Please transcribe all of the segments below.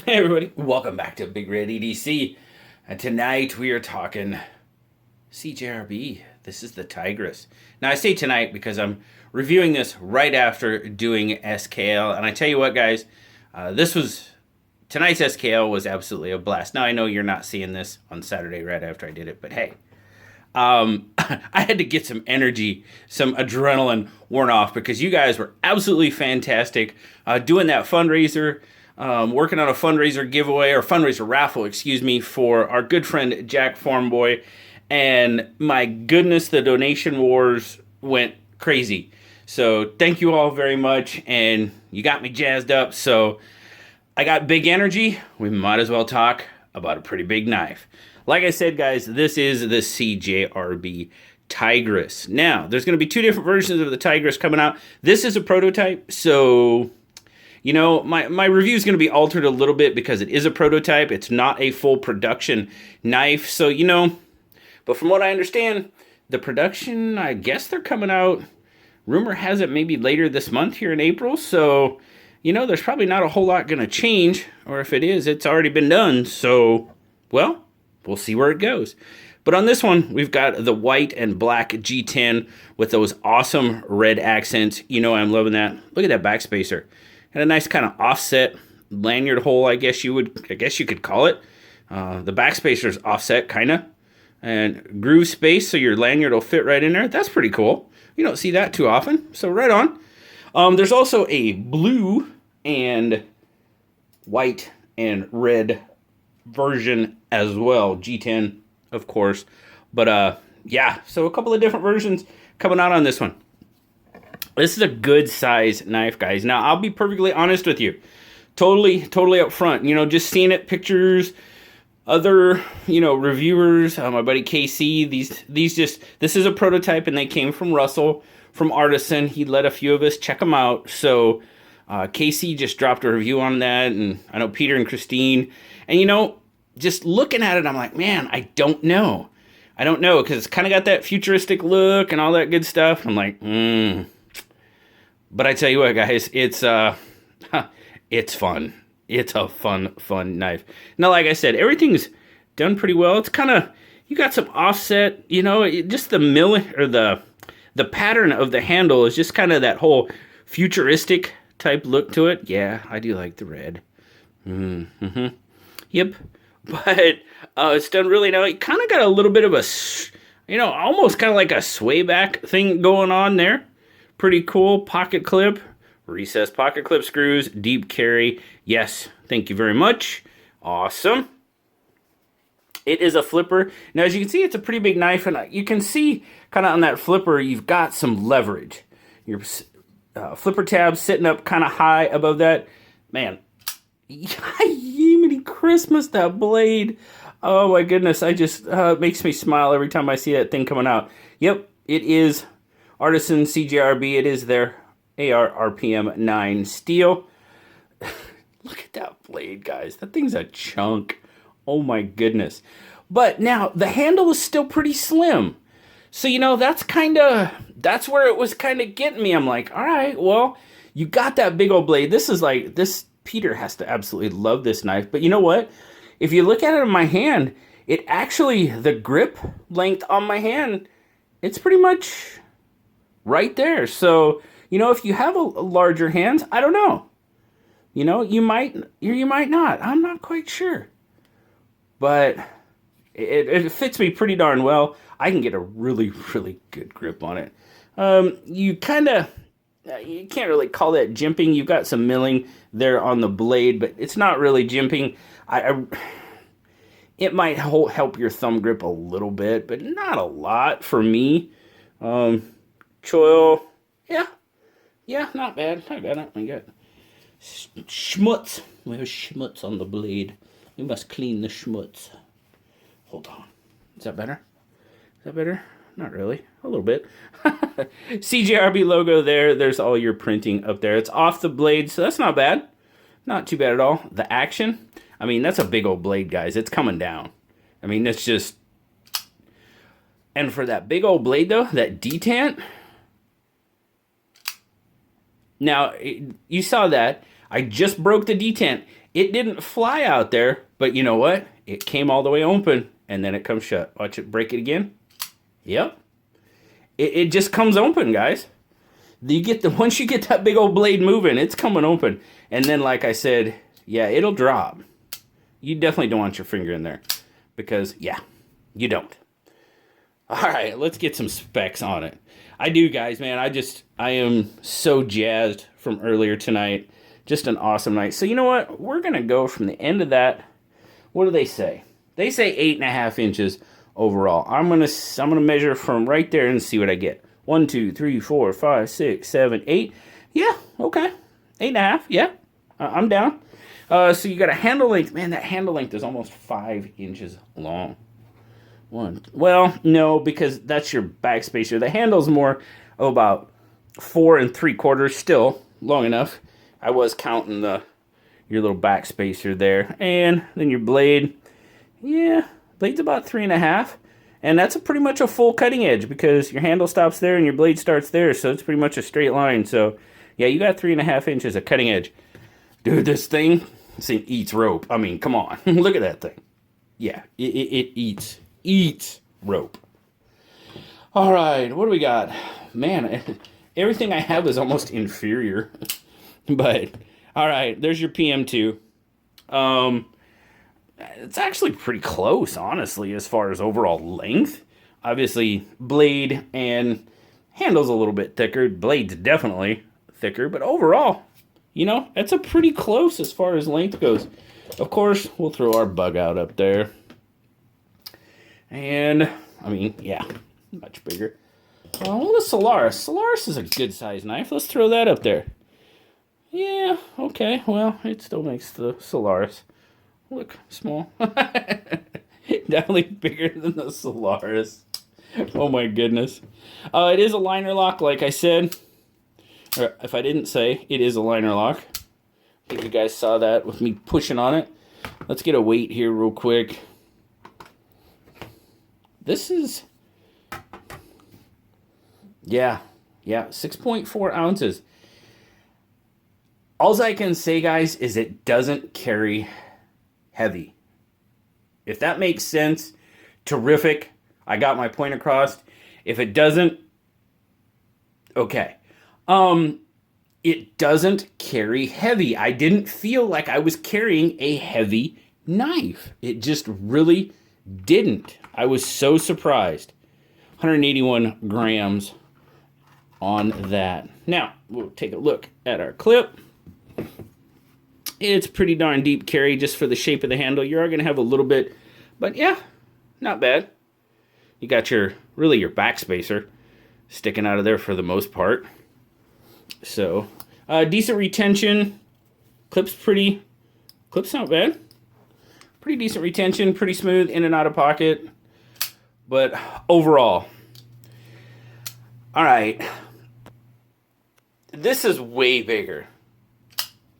Hey everybody, welcome back to BigRedEDC. And tonight we are talking CJRB. This is the Tigress. Now I say tonight because I'm reviewing this right after doing SKL. And I tell you what guys, tonight's SKL was absolutely a blast. Now I know you're not seeing this on Saturday right after I did it, but hey. I had to get some energy, some adrenaline worn off because you guys were absolutely fantastic doing that fundraiser, working on a fundraiser giveaway or fundraiser raffle, excuse me, for our good friend Jack Farmboy. And my goodness, the donation wars went crazy. So thank you all very much, and you got me jazzed up. So I got big energy. We might as well talk about a pretty big knife. Like I said, guys, this is the CJRB Tigris. Now, there's going to be two different versions of the Tigris coming out. This is a prototype, so, you know, my review is going to be altered a little bit because it is a prototype. It's not a full production knife, so, you know, but from what I understand, the production, I guess they're coming out, rumor has it maybe later this month here in April, so, you know, there's probably not a whole lot going to change, or if it is, it's already been done, so, well, we'll see where it goes. But on this one, we've got the white and black G10 with those awesome red accents. You know I'm loving that. Look at that backspacer. And a nice kind of offset lanyard hole, I guess you could call it. The backspacer's offset, kind of. And groove space, so your lanyard will fit right in there. That's pretty cool. You don't see that too often, so right on. There's also a blue and white and red version as well, G10 of course, but yeah, so a couple of different versions coming out on this one. This is a good size knife, guys. Now I'll be perfectly honest with you, totally up front, you know, just seeing it, pictures, other, you know, reviewers, my buddy KC, this is a prototype and they came from Russell from Artisan. He let a few of us check them out, so KC just dropped a review on that, and I know Peter and Christine, and you know, just looking at it, I'm like, man, I don't know, because it's kind of got that futuristic look and all that good stuff. I'm like, But I tell you what, guys, it's it's fun. It's a fun knife. Now, like I said, everything's done pretty well. It's kind of, you got some offset, you know, just the milling or the pattern of the handle is just kind of that whole futuristic type look to it. Yeah, I do like the red. Yep. But it's done really now. It kind of got a little bit of a, you know, almost kind of like a sway back thing going on there. Pretty cool. Pocket clip, recessed pocket clip screws, deep carry. Yes, thank you very much. Awesome. It is a flipper. Now, as you can see, it's a pretty big knife, and you can see kind of on that flipper, you've got some leverage. Your flipper tab sitting up kind of high above that. Man, Yemeni Christmas, that blade. Oh my goodness, I just, makes me smile every time I see that thing coming out. Yep, it is Artisan CJRB. It is their AR RPM 9 steel. Look at that blade, guys. That thing's a chunk. Oh my goodness. But now, the handle is still pretty slim. So, you know, that's where it was kind of getting me. I'm like, all right, well, you got that big old blade. This is like, Peter has to absolutely love this knife. But you know what? If you look at it in my hand, it actually, the grip length on my hand, it's pretty much right there. So, you know, if you have a larger hands, I don't know. You know, you might not. I'm not quite sure. But it fits me pretty darn well. I can get a really good grip on it. You can't really call that jimping. You've got some milling there on the blade, but it's not really jimping. It might help your thumb grip a little bit, but not a lot for me. Choil, yeah, not bad. I got schmutz. We have schmutz on the blade. We must clean the schmutz. Hold on. Is that better? Not really. A little bit. CJRB logo there. There's all your printing up there. It's off the blade, so that's not bad. Not too bad at all. The action, I mean, that's a big old blade, guys. It's coming down. I mean, it's just... And for that big old blade, though, that detent... Now, you saw that. I just broke the detent. It didn't fly out there, but you know what? It came all the way open, and then it comes shut. Watch it break it again. Yep. It just comes open, guys. Once you get that big old blade moving, it's coming open. And then, like I said, yeah, it'll drop. You definitely don't want your finger in there because, yeah, you don't. All right, let's get some specs on it. I do, guys, man. I am so jazzed from earlier tonight. Just an awesome night. So you know what? We're going to go from the end of that. What do they say? They say 8.5 inches overall. I'm gonna measure from right there and see what I get. 1, 2, 3, 4, 5, 6, 7, 8. Yeah, okay. 8.5. Yeah, I'm down. So you got a handle length. Man, that handle length is almost 5 inches long. Well, no, because that's your backspacer. The handle's more about 4 3/4. Still long enough. I was counting your little backspacer there, and then your blade. Yeah, blade's about 3.5, and that's pretty much a full cutting edge because your handle stops there and your blade starts there, so it's pretty much a straight line. So, yeah, you got 3.5 inches of cutting edge. Dude, this thing eats rope. I mean, come on. Look at that thing. Yeah, it eats rope. All right, what do we got? Man, everything I have is almost inferior. But, all right, there's your PM2. It's actually pretty close, honestly, as far as overall length. Obviously, blade and handle's a little bit thicker. Blade's definitely thicker, but overall, you know, it's a pretty close as far as length goes. Of course, we'll throw our bug out up there. And, I mean, yeah, much bigger. Oh, the Solaris. Solaris is a good size knife. Let's throw that up there. Yeah, okay, well, it still makes the Solaris look small. Definitely bigger than the Solaris. Oh my goodness. It is a liner lock, like I said. Or if I didn't say, it is a liner lock. I think you guys saw that with me pushing on it. Let's get a weight here real quick. This is, yeah, 6.4 ounces. All I can say, guys, is it doesn't carry heavy. If that makes sense, terrific. I got my point across. If it doesn't, okay. It doesn't carry heavy. I didn't feel like I was carrying a heavy knife. It just really didn't. I was so surprised. 181 grams on that. Now, we'll take a look at our clip. It's pretty darn deep carry just for the shape of the handle. You are going to have a little bit, but yeah, not bad. You got your backspacer sticking out of there for the most part. So, decent retention. Clip's not bad. Pretty decent retention, pretty smooth, in and out of pocket. But overall, all right, this is way bigger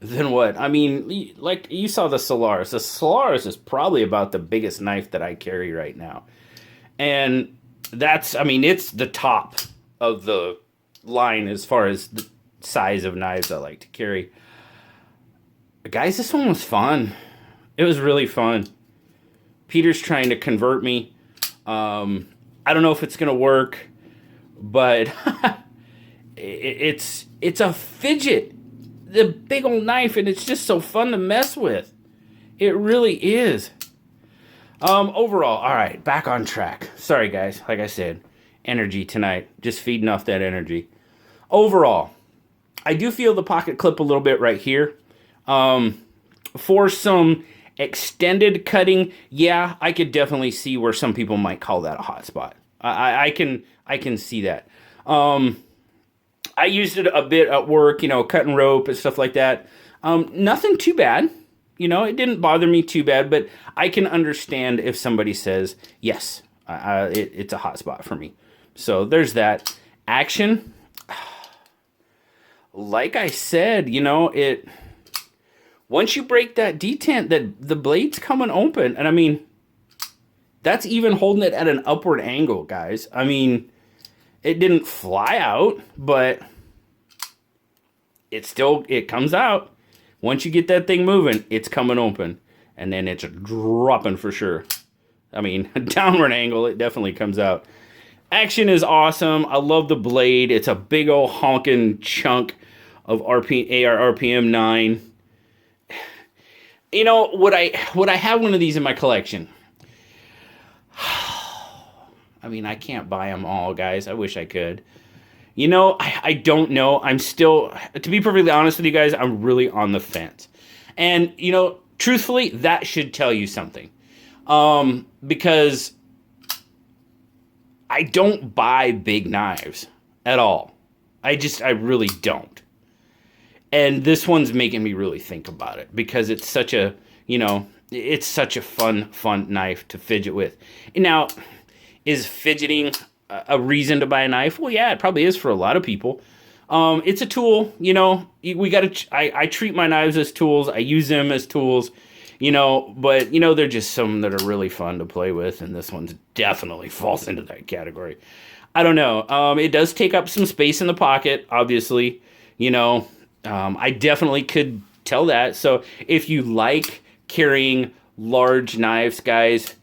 than what? I mean, like you saw the Solaris. The Solaris is probably about the biggest knife that I carry right now. And that's, I mean, it's the top of the line as far as the size of knives I like to carry. But guys, this one was fun. It was really fun. Peter's trying to convert me. I don't know if it's going to work, but it's a fidget. The big old knife, and it's just so fun to mess with. It really is. Overall, all right, back on track. Sorry, guys. Like I said, energy tonight. Just feeding off that energy. Overall, I do feel the pocket clip a little bit right here. For some extended cutting, yeah, I could definitely see where some people might call that a hot spot. I can see that. I used it a bit at work, you know, cutting rope and stuff like that. Nothing too bad. You know, it didn't bother me too bad, but I can understand if somebody says, yes, it's a hot spot for me. So there's that. Action. Like I said, you know, once you break that detent, the blade's coming open. And I mean, that's even holding it at an upward angle, guys. I mean, it didn't fly out, but it comes out. Once you get that thing moving, it's coming open. And then it's dropping for sure. I mean, downward angle, it definitely comes out. Action is awesome. I love the blade. It's a big old honking chunk of AR RPM 9. You know, would I have one of these in my collection? I mean, I can't buy them all, guys. I wish I could. You know, I don't know. I'm still, to be perfectly honest with you guys, I'm really on the fence. And, you know, truthfully, that should tell you something. Because I don't buy big knives at all. I really don't. And this one's making me really think about it because it's such a, you know, it's such a fun knife to fidget with. Now, is fidgeting a reason to buy a knife? Well, yeah, it probably is for a lot of people. It's a tool, you know, I treat my knives as tools. I use them as tools, you know, but, you know, they're just some that are really fun to play with. And this one's definitely falls into that category. I don't know. It does take up some space in the pocket, obviously, you know. I definitely could tell that. So if you like carrying large knives, guys,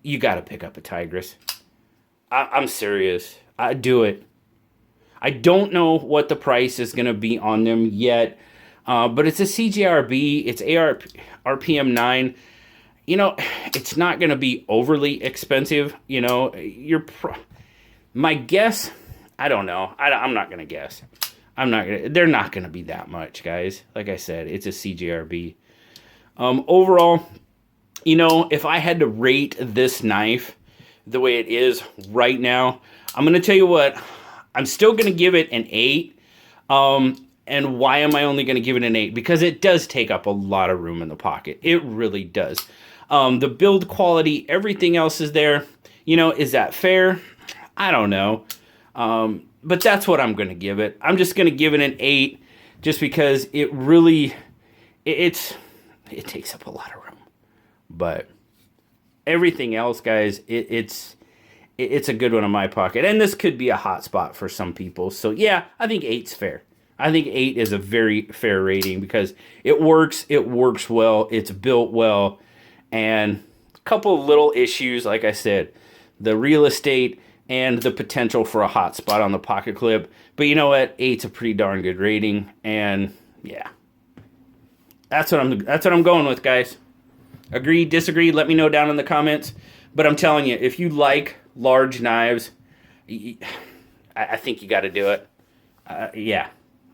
you got to pick up a Tigress. I'm serious. I do it. I don't know what the price is going to be on them yet, but it's a CJRB. It's RPM 9. You know, it's not going to be overly expensive. You know, my guess, I don't know. I'm not going to guess. They're not going to be that much, guys. Like I said, it's a CJRB. Overall, you know, if I had to rate this knife the way it is right now, I'm going to tell you what, I'm still going to give it an 8. And why am I only going to give it an 8? Because it does take up a lot of room in the pocket. It really does. The build quality, everything else is there. You know, is that fair? I don't know. But that's what I'm going to give it. I'm just going to give it an 8 just because it really, it takes up a lot of room. But everything else, guys, it's a good one in my pocket. And this could be a hot spot for some people. So, yeah, I think 8's fair. I think 8 is a very fair rating because it works well, it's built well, and a couple of little issues, like I said, the real estate and the potential for a hot spot on the pocket clip. But you know what? 8's a pretty darn good rating, and yeah, that's what I'm going with, guys. Agree, disagree? Let me know down in the comments. But I'm telling you, if you like large knives, I think you got to do it. Yeah,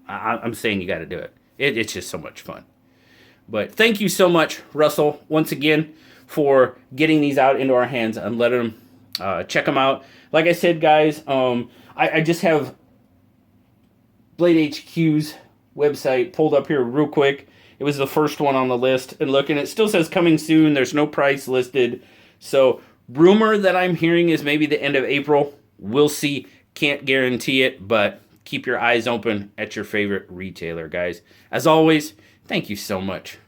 I'm saying you got to do it. It's just so much fun. But thank you so much, Russell, once again, for getting these out into our hands and letting them check them out. Like I said, guys, I just have Blade HQ's website pulled up here real quick. It was the first one on the list. And look, and it still says coming soon. There's no price listed. So rumor that I'm hearing is maybe the end of April. We'll see. Can't guarantee it, but keep your eyes open at your favorite retailer, guys. As always, thank you so much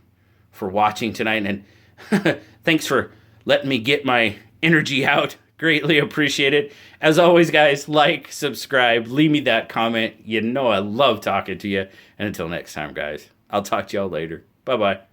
for watching tonight. And thanks for letting me get my energy out. Greatly appreciate it. As always, guys, like, subscribe, leave me that comment. You know I love talking to you. And until next time, guys, I'll talk to y'all later. Bye-bye.